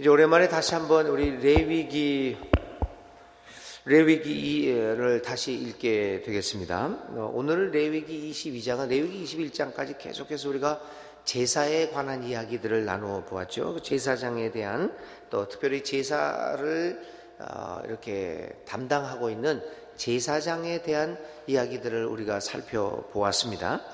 이제 오랜만에 다시 한번 우리 레위기를 다시 읽게 되겠습니다. 오늘 레위기 22장은 레위기 21장까지 계속해서 우리가 제사에 관한 이야기들을 나누어 보았죠. 제사장에 대한, 또 특별히 제사를 이렇게 담당하고 있는 제사장에 대한 이야기들을 우리가 살펴보았습니다.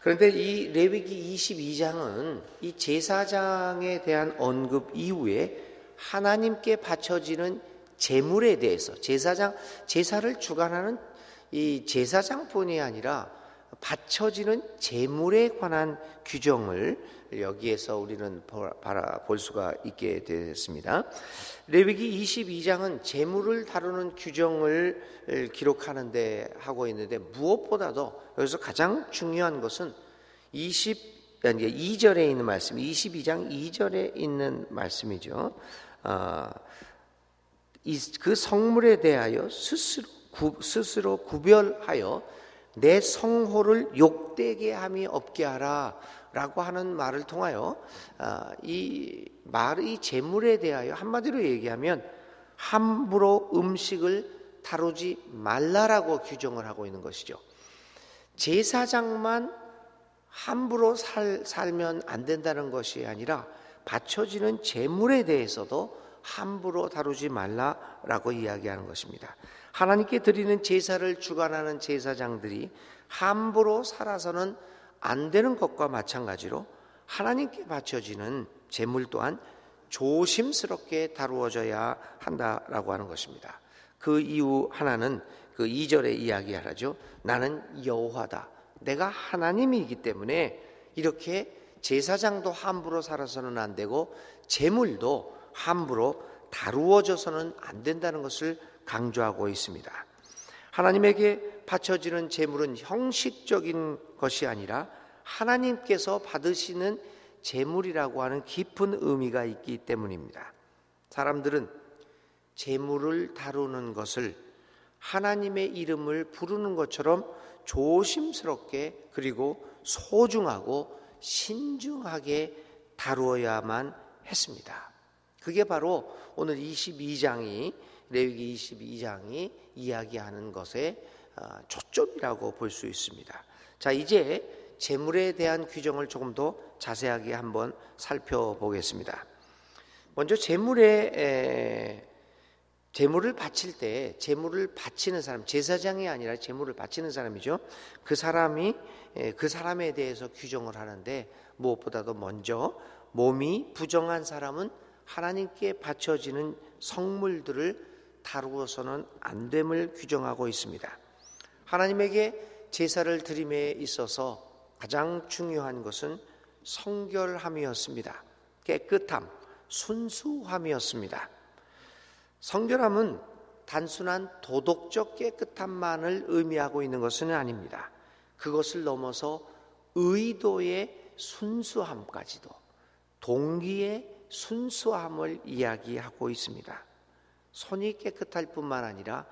그런데 이 레위기 22장은 이 제사장에 대한 언급 이후에 하나님께 바쳐지는 제물에 대해서, 제사를 주관하는 이 제사장뿐이 아니라 바쳐지는 제물에 관한 규정을 여기에서 우리는 볼 수가 있게 됐습니다. 레위기 22장은 제물을 다루는 규정을 기록하는 데 하고 있는데, 무엇보다도 여기서 가장 중요한 것은 2절에 있는 말씀, 22장 2절에 있는 말씀이죠. 그 성물에 대하여 스스로 구별하여 내 성호를 욕되게 함이 없게 하라 라고 하는 말을 통하여 이 제물에 대하여 한마디로 얘기하면 함부로 음식을 다루지 말라라고 규정을 하고 있는 것이죠. 제사장만 함부로 살면 안 된다는 것이 아니라 바쳐지는 제물에 대해서도 함부로 다루지 말라라고 이야기하는 것입니다. 하나님께 드리는 제사를 주관하는 제사장들이 함부로 살아서는 안 되는 것과 마찬가지로 하나님께 바쳐지는 제물 또한 조심스럽게 다루어져야 한다라고 하는 것입니다. 그 이유 하나는 그 2절에 이야기하죠. 나는 여호와다. 내가 하나님이기 때문에 이렇게 제사장도 함부로 살아서는 안 되고 제물도 함부로 다루어져서는 안 된다는 것을 강조하고 있습니다. 하나님에게 바쳐지는 제물은 형식적인 것이 아니라 하나님께서 받으시는 제물이라고 하는 깊은 의미가 있기 때문입니다. 사람들은 제물을 다루는 것을 하나님의 이름을 부르는 것처럼 조심스럽게, 그리고 소중하고 신중하게 다루어야만 했습니다. 그게 바로 오늘 레위기 22장이 이야기하는 것의 초점이라고 볼 수 있습니다. 자, 이제 제물에 대한 규정을 조금 더 자세하게 한번 살펴보겠습니다. 먼저 제물을 바칠 때, 제물을 바치는 사람, 제사장이 아니라 제물을 바치는 사람이죠. 그 사람에 대해서 규정을 하는데, 무엇보다도 먼저 몸이 부정한 사람은 하나님께 바쳐지는 성물들을 다루어서는 안 됨을 규정하고 있습니다. 하나님에게 제사를 드림에 있어서 가장 중요한 것은 성결함이었습니다. 깨끗함, 순수함이었습니다. 성결함은 단순한 도덕적 깨끗함만을 의미하고 있는 것은 아닙니다. 그것을 넘어서 의도의 순수함까지도, 동기의 순수함을 이야기하고 있습니다. 손이 깨끗할 뿐만 아니라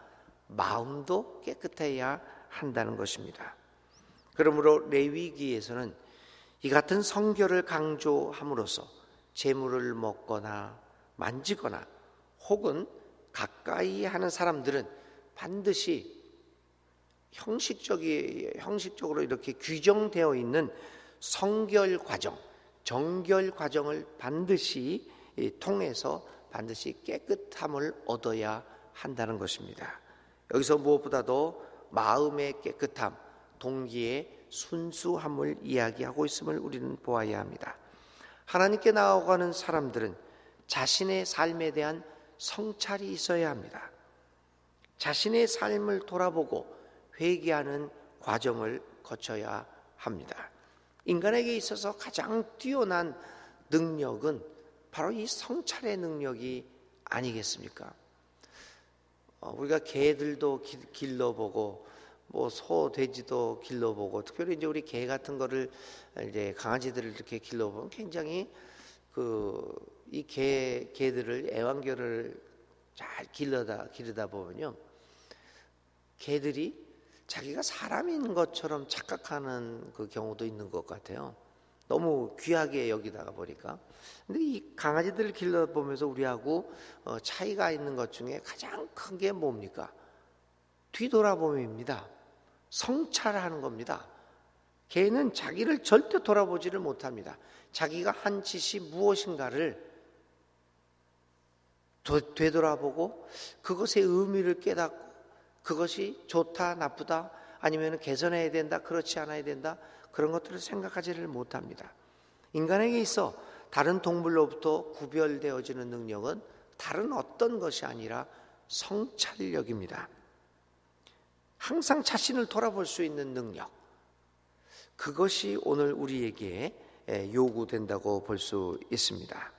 마음도 깨끗해야 한다는 것입니다. 그러므로 레위기에서는 이 같은 성결을 강조함으로써 제물을 먹거나 만지거나 혹은 가까이 하는 사람들은 반드시 형식적으로 이렇게 규정되어 있는 성결 과정, 정결 과정을 반드시 통해서 반드시 깨끗함을 얻어야 한다는 것입니다. 여기서 무엇보다도 마음의 깨끗함, 동기의 순수함을 이야기하고 있음을 우리는 보아야 합니다. 하나님께 나아가는 사람들은 자신의 삶에 대한 성찰이 있어야 합니다. 자신의 삶을 돌아보고 회개하는 과정을 거쳐야 합니다. 인간에게 있어서 가장 뛰어난 능력은 바로 이 성찰의 능력이 아니겠습니까? 우리가 개들도 길러보고 소, 돼지도 길러보고, 특별히 이제 우리 개 같은 거를, 이제 강아지들을 이렇게 길러보면 굉장히 이 개들을, 애완견을 잘 기르다 보면요, 개들이 자기가 사람인 것처럼 착각하는 그 경우도 있는 것 같아요. 너무 귀하게 여기다가 보니까. 근데 이 강아지들을 길러보면서 우리하고 차이가 있는 것 중에 가장 큰 게 뭡니까? 뒤돌아봄입니다. 성찰하는 겁니다. 개는 자기를 절대 돌아보지를 못합니다. 자기가 한 짓이 무엇인가를 되돌아보고 그것의 의미를 깨닫고 그것이 좋다 나쁘다 아니면 개선해야 된다 그렇지 않아야 된다 그런 것들을 생각하지를 못합니다. 인간에게 있어 다른 동물로부터 구별되어지는 능력은 다른 어떤 것이 아니라 성찰력입니다. 항상 자신을 돌아볼 수 있는 능력, 그것이 오늘 우리에게 요구된다고 볼 수 있습니다.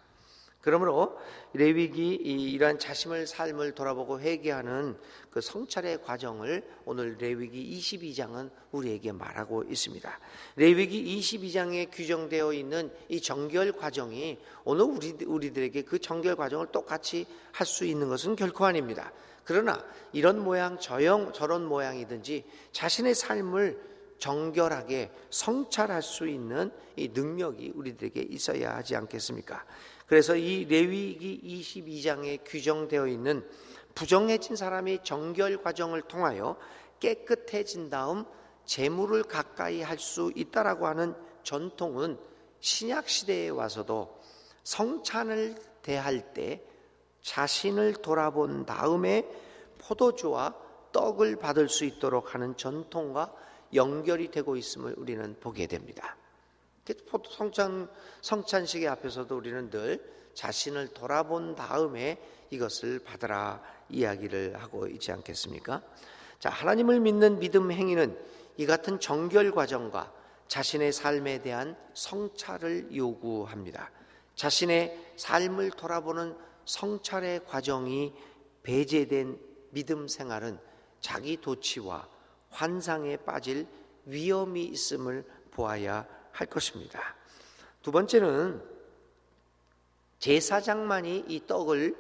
그러므로 레위기 이러한 자신의 삶을 돌아보고 회개하는 그 성찰의 과정을 오늘 레위기 22장은 우리에게 말하고 있습니다. 레위기 22장에 규정되어 있는 이 정결 과정이 오늘 우리들에게 그 정결 과정을 똑같이 할 수 있는 것은 결코 아닙니다. 그러나 이런 모양 저런 모양이든지 자신의 삶을 정결하게 성찰할 수 있는 이 능력이 우리들에게 있어야 하지 않겠습니까? 그래서 이 레위기 22장에 규정되어 있는 부정해진 사람이 정결 과정을 통하여 깨끗해진 다음 제물을 가까이 할 수 있다라고 하는 전통은 신약 시대에 와서도 성찬을 대할 때 자신을 돌아본 다음에 포도주와 떡을 받을 수 있도록 하는 전통과 연결이 되고 있음을 우리는 보게 됩니다. 성찬식의 앞에서도 우리는 늘 자신을 돌아본 다음에 이것을 받으라 이야기를 하고 있지 않겠습니까? 자, 하나님을 믿는 믿음 행위는 이 같은 정결 과정과 자신의 삶에 대한 성찰을 요구합니다. 자신의 삶을 돌아보는 성찰의 과정이 배제된 믿음 생활은 자기 도취와 환상에 빠질 위험이 있음을 보아야 할 것입니다. 두 번째는 제사장만이 이 떡을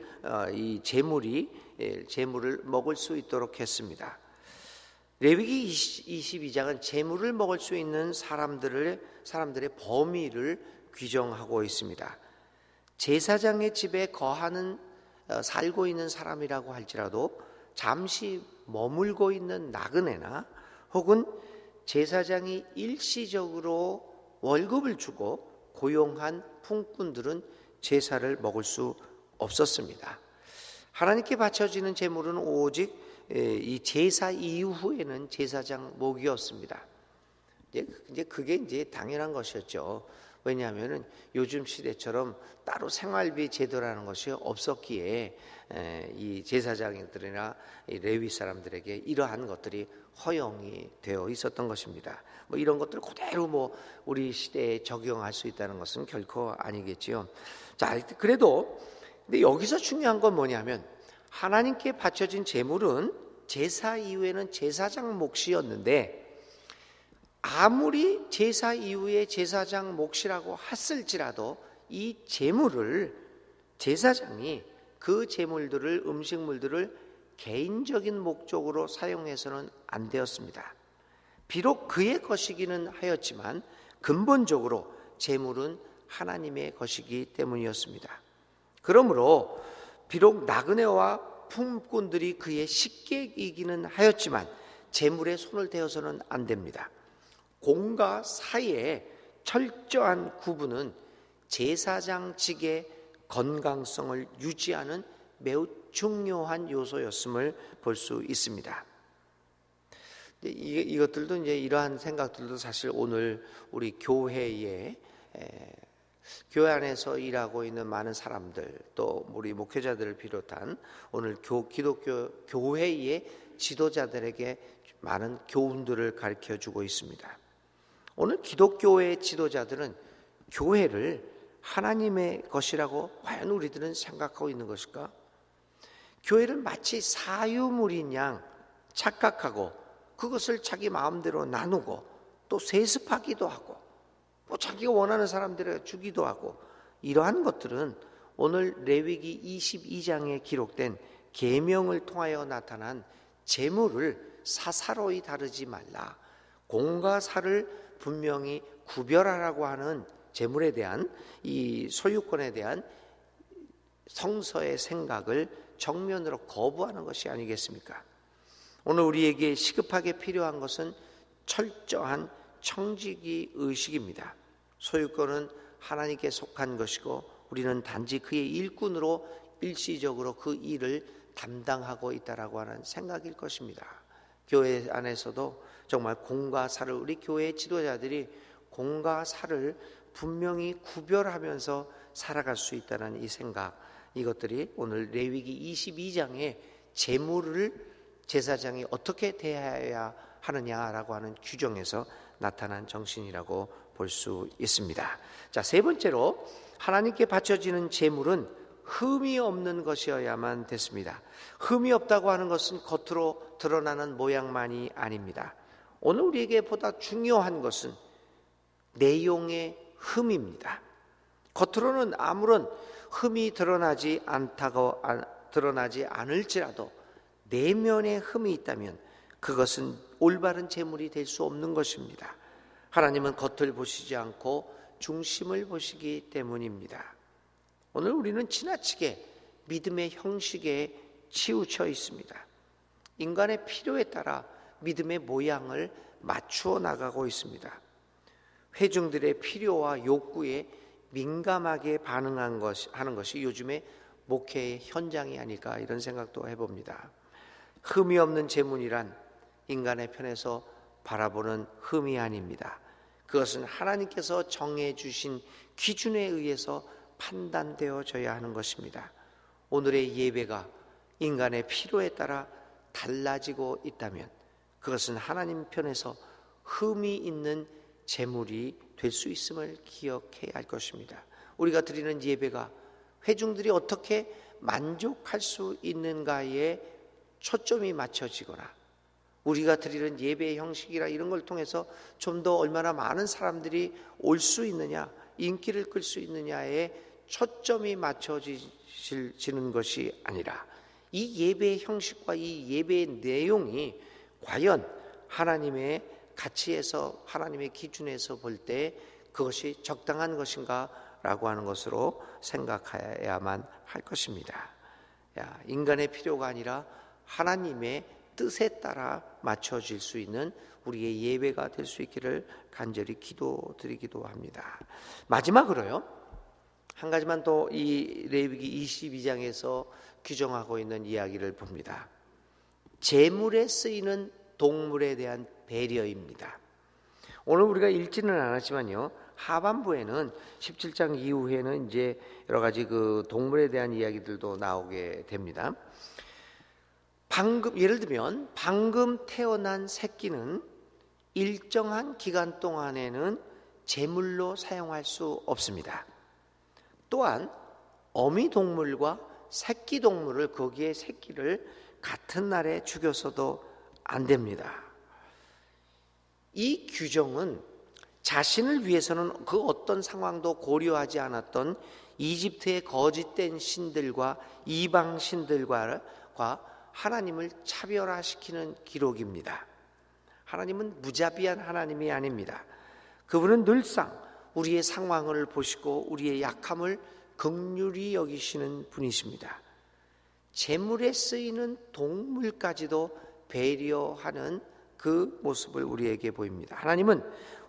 이 제물을 먹을 수 있도록 했습니다. 레위기 22장은 제물을 먹을 수 있는 사람들의 범위를 규정하고 있습니다. 제사장의 집에 살고 있는 사람이라고 할지라도 잠시 머물고 있는 나그네나 혹은 제사장이 일시적으로 월급을 주고 고용한 품꾼들은 제사를 먹을 수 없었습니다. 하나님께 바쳐지는 제물은 오직 이 제사 이후에는 제사장 목이었습니다. 이제 그게 당연한 것이었죠. 왜냐하면은 요즘 시대처럼 따로 생활비 제도라는 것이 없었기에 이 제사장들이나 레위 사람들에게 이러한 것들이 허용이 되어 있었던 것입니다. 뭐 이런 것들을 그대로 우리 시대에 적용할 수 있다는 것은 결코 아니겠지요. 자, 근데 여기서 중요한 건 뭐냐면 하나님께 바쳐진 제물은 제사 이후에는 제사장 몫이었는데 아무리 제사 이후에 제사장 몫이라고 했을지라도 이 제물을 제사장이 그 제물들을 음식물들을 개인적인 목적으로 사용해서는 안 되었습니다. 비록 그의 것이기는 하였지만 근본적으로 제물은 하나님의 것이기 때문이었습니다. 그러므로 비록 나그네와 품꾼들이 그의 식객이기는 하였지만 제물에 손을 대어서는 안 됩니다. 공과 사의 철저한 구분은 제사장직의 건강성을 유지하는 매우 중요한 요소였음을 볼 수 있습니다. 이것들도 이제 이러한 생각들도 사실 오늘 우리 교회 안에서 일하고 있는 많은 사람들 또 우리 목회자들을 비롯한 오늘 기독교 교회의 지도자들에게 많은 교훈들을 가르쳐 주고 있습니다. 오늘 기독교의 지도자들은 교회를 하나님의 것이라고 과연 우리들은 생각하고 있는 것일까? 교회를 마치 사유물인 양 착각하고 그것을 자기 마음대로 나누고 또 세습하기도 하고 뭐 자기가 원하는 사람들에게 주기도 하고 이러한 것들은 오늘 레위기 22장에 기록된 계명을 통하여 나타난 제물을 사사로이 다루지 말라, 공과 사를 분명히 구별하라고 하는 재물에 대한 이 소유권에 대한 성서의 생각을 정면으로 거부하는 것이 아니겠습니까? 오늘 우리에게 시급하게 필요한 것은 철저한 청지기 의식입니다. 소유권은 하나님께 속한 것이고 우리는 단지 그의 일꾼으로 일시적으로 그 일을 담당하고 있다라고 하는 생각일 것입니다. 교회 안에서도 정말 공과 사를, 우리 교회 지도자들이 공과 사를 분명히 구별하면서 살아갈 수 있다는 이 생각, 이것들이 오늘 레위기 22장의 재물을 제사장이 어떻게 대해야 하느냐라고 하는 규정에서 나타난 정신이라고 볼 수 있습니다. 자, 세 번째로 하나님께 바쳐지는 제물은 흠이 없는 것이어야만 됐습니다. 흠이 없다고 하는 것은 겉으로 드러나는 모양만이 아닙니다. 오늘 우리에게 보다 중요한 것은 내용의 흠입니다. 겉으로는 아무런 흠이 드러나지 않을지라도 내면에 흠이 있다면 그것은 올바른 제물이 될 수 없는 것입니다. 하나님은 겉을 보시지 않고 중심을 보시기 때문입니다. 오늘 우리는 지나치게 믿음의 형식에 치우쳐 있습니다. 인간의 필요에 따라 믿음의 모양을 맞추어 나가고 있습니다. 회중들의 필요와 욕구에 민감하게 하는 것이 요즘의 목회의 현장이 아닐까 이런 생각도 해봅니다. 흠이 없는 제물이란 인간의 편에서 바라보는 흠이 아닙니다. 그것은 하나님께서 정해 주신 기준에 의해서 판단되어져야 하는 것입니다. 오늘의 예배가 인간의 필요에 따라 달라지고 있다면 그것은 하나님 편에서 흠이 있는 제물이 될 수 있음을 기억해야 할 것입니다. 우리가 드리는 예배가 회중들이 어떻게 만족할 수 있는가에 초점이 맞춰지거나 우리가 드리는 예배의 형식이라 이런 걸 통해서 좀 더 얼마나 많은 사람들이 올 수 있느냐, 인기를 끌 수 있느냐에 초점이 맞춰지는 것이 아니라 이 예배의 형식과 이 예배의 내용이 과연 하나님의 가치에서, 하나님의 기준에서 볼 때 그것이 적당한 것인가 라고 하는 것으로 생각해야만 할 것입니다. 인간의 필요가 아니라 하나님의 뜻에 따라 맞춰질 수 있는 우리의 예배가 될 수 있기를 간절히 기도드리기도 합니다. 마지막으로요, 한 가지만 또 이 레위기 22장에서 규정하고 있는 이야기를 봅니다. 제물에 쓰이는 동물에 대한 배려입니다. 오늘 우리가 읽지는 않았지만요, 하반부에는 17장 이후에는 이제 여러 가지 그 동물에 대한 이야기들도 나오게 됩니다. 예를 들면 방금 태어난 새끼는 일정한 기간 동안에는 제물로 사용할 수 없습니다. 또한 어미 동물과 새끼 동물을, 거기에 새끼를 같은 날에 죽여서도 안 됩니다. 이 규정은 자신을 위해서는 그 어떤 상황도 고려하지 않았던 이집트의 거짓된 신들과 이방 신들과 하나님을 차별화시키는 기록입니다. 하나님은 무자비한 하나님이 아닙니다. 그분은 늘상 우리의 상황을 보시고 우리의 약함을 긍휼히 여기시는 분이십니다. 제물에 쓰이는 동물까지도 배려하는 그 모습을 우리에게 보입니다. 하나님은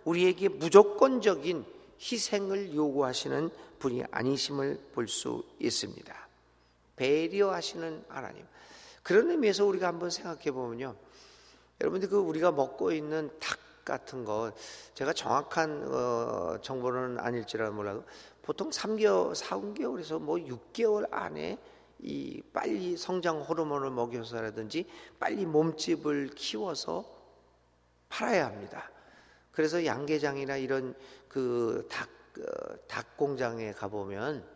우리에게 무조건적인 희생을 요구하시는 분이 아니심을 볼 수 있습니다. 배려하시는 하나님. 그런 의미에서 우리가 한번 생각해 보면요, 여러분들 그 우리가 먹고 있는 닭 같은 거, 제가 정확한 정보는 아닐지라도 몰라도 보통 3개월, 4개월에서 뭐 6개월 안에 이 빨리 성장 호르몬을 먹여서라든지 빨리 몸집을 키워서 팔아야 합니다. 그래서 양계장이나 이런 그 닭 공장에 가보면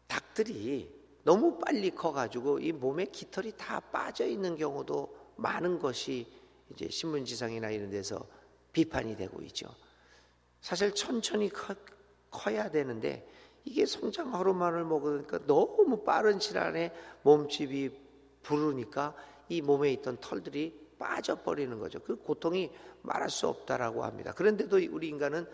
닭들이 너무 빨리 커가지고 이 몸에 깃털이 다 빠져 있는 경우도 많은 것이 이제 신문지상이나 이런 데서 비판이 되고 있죠. 사실 천천히 커야 되는데 이게 성장 호르몬을 먹으니까 너무 빠른 시간에 몸집이 부르니까 이 몸에 있던 털들이 빠져버리는 거죠. 그 고통이 말할 수 없다라고 합니다. 그런데도 우리 인간은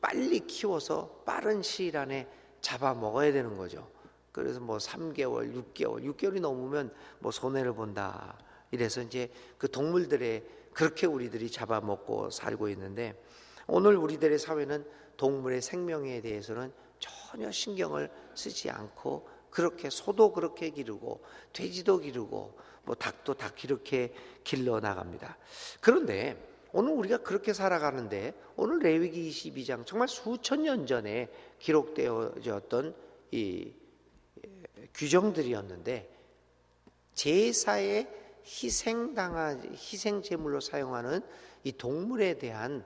빨리 키워서 빠른 시일 안에 잡아 먹어야 되는 거죠. 그래서 3개월, 6개월이 넘으면 손해를 본다. 이래서 이제 그 동물들의 그렇게 우리들이 잡아먹고 살고 있는데, 오늘 우리들의 사회는 동물의 생명에 대해서는 전혀 신경을 쓰지 않고 그렇게 소도 그렇게 기르고 돼지도 기르고 닭도 닭 이렇게 길러 나갑니다. 그런데 오늘 우리가 그렇게 살아가는데, 오늘 레위기 22장 정말 수천 년 전에 기록되어졌던 이 규정들이었는데, 제사에 희생 제물로 사용하는 이 동물에 대한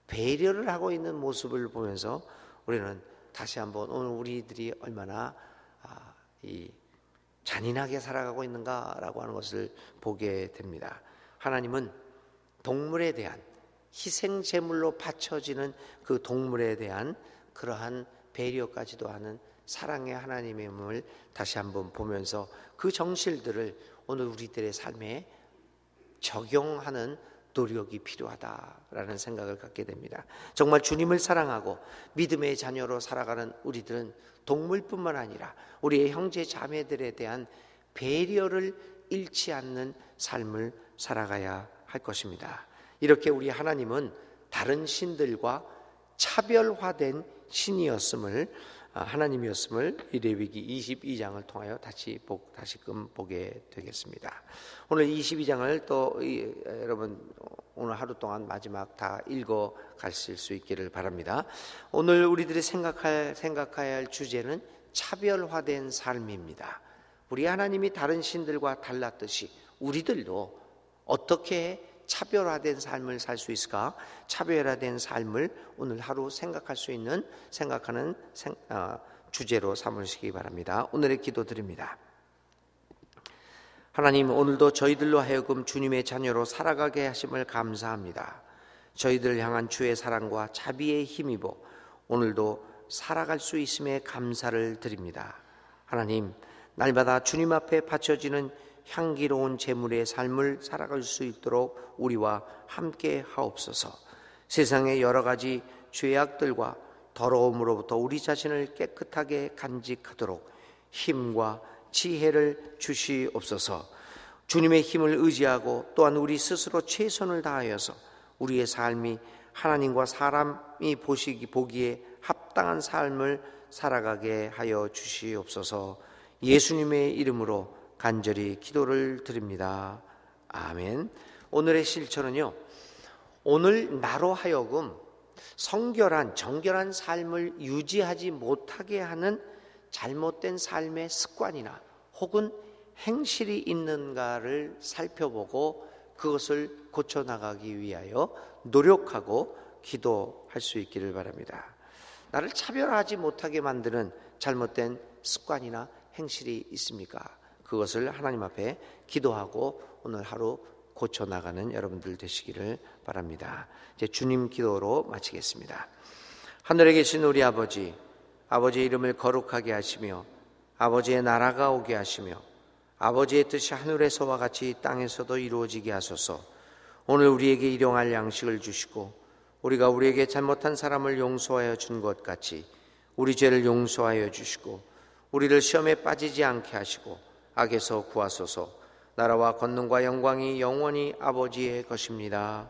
배려를 하고 있는 모습을 보면서 우리는 다시 한번 오늘 우리들이 얼마나 잔인하게 살아가고 있는가라고 하는 것을 보게 됩니다. 하나님은 동물에 대한 희생 제물로 바쳐지는 그 동물에 대한 그러한 배려까지도 하는 사랑의 하나님의 몸을 다시 한번 보면서 그 정실들을 오늘 우리들의 삶에 적용하는 노력이 필요하다라는 생각을 갖게 됩니다. 정말 주님을 사랑하고 믿음의 자녀로 살아가는 우리들은 동물뿐만 아니라 우리의 형제 자매들에 대한 배려를 잃지 않는 삶을 살아가야 할 것입니다. 이렇게 우리 하나님은 다른 신들과 차별화된 신이었음을, 하나님이었음을 이 레위기 22장을 통하여 다시금 보게 되겠습니다. 오늘 22장을 또 여러분 오늘 하루 동안 마지막 다 읽어 가실 수 있기를 바랍니다. 오늘 우리들이 생각해야 할 주제는 차별화된 삶입니다. 우리 하나님이 다른 신들과 달랐듯이 우리들도 어떻게 차별화된 삶을 살 수 있을까? 차별화된 삶을 오늘 하루 생각하는 주제로 삼으시기 바랍니다. 오늘의 기도 드립니다. 하나님, 오늘도 저희들로 하여금 주님의 자녀로 살아가게 하심을 감사합니다. 저희들을 향한 주의 사랑과 자비에 힘입어 오늘도 살아갈 수 있음에 감사를 드립니다. 하나님, 날마다 주님 앞에 바쳐지는 향기로운 제물의 삶을 살아갈 수 있도록 우리와 함께 하옵소서. 세상의 여러 가지 죄악들과 더러움으로부터 우리 자신을 깨끗하게 간직하도록 힘과 지혜를 주시옵소서. 주님의 힘을 의지하고 또한 우리 스스로 최선을 다하여서 우리의 삶이 하나님과 사람이 보기에 합당한 삶을 살아가게 하여 주시옵소서. 예수님의 이름으로 간절히 기도를 드립니다. 아멘. 오늘의 실천은요, 오늘 나로 하여금 정결한 삶을 유지하지 못하게 하는 잘못된 삶의 습관이나 혹은 행실이 있는가를 살펴보고 그것을 고쳐나가기 위하여 노력하고 기도할 수 있기를 바랍니다. 나를 차별하지 못하게 만드는 잘못된 습관이나 행실이 있습니까? 그것을 하나님 앞에 기도하고 오늘 하루 고쳐나가는 여러분들 되시기를 바랍니다. 이제 주님 기도로 마치겠습니다. 하늘에 계신 우리 아버지, 아버지의 이름을 거룩하게 하시며 아버지의 나라가 오게 하시며 아버지의 뜻이 하늘에서와 같이 땅에서도 이루어지게 하소서. 오늘 우리에게 일용할 양식을 주시고 우리가 우리에게 잘못한 사람을 용서하여 준 것 같이 우리 죄를 용서하여 주시고 우리를 시험에 빠지지 않게 하시고 악에서 구하소서. 나라와 권능과 영광이 영원히 아버지의 것입니다.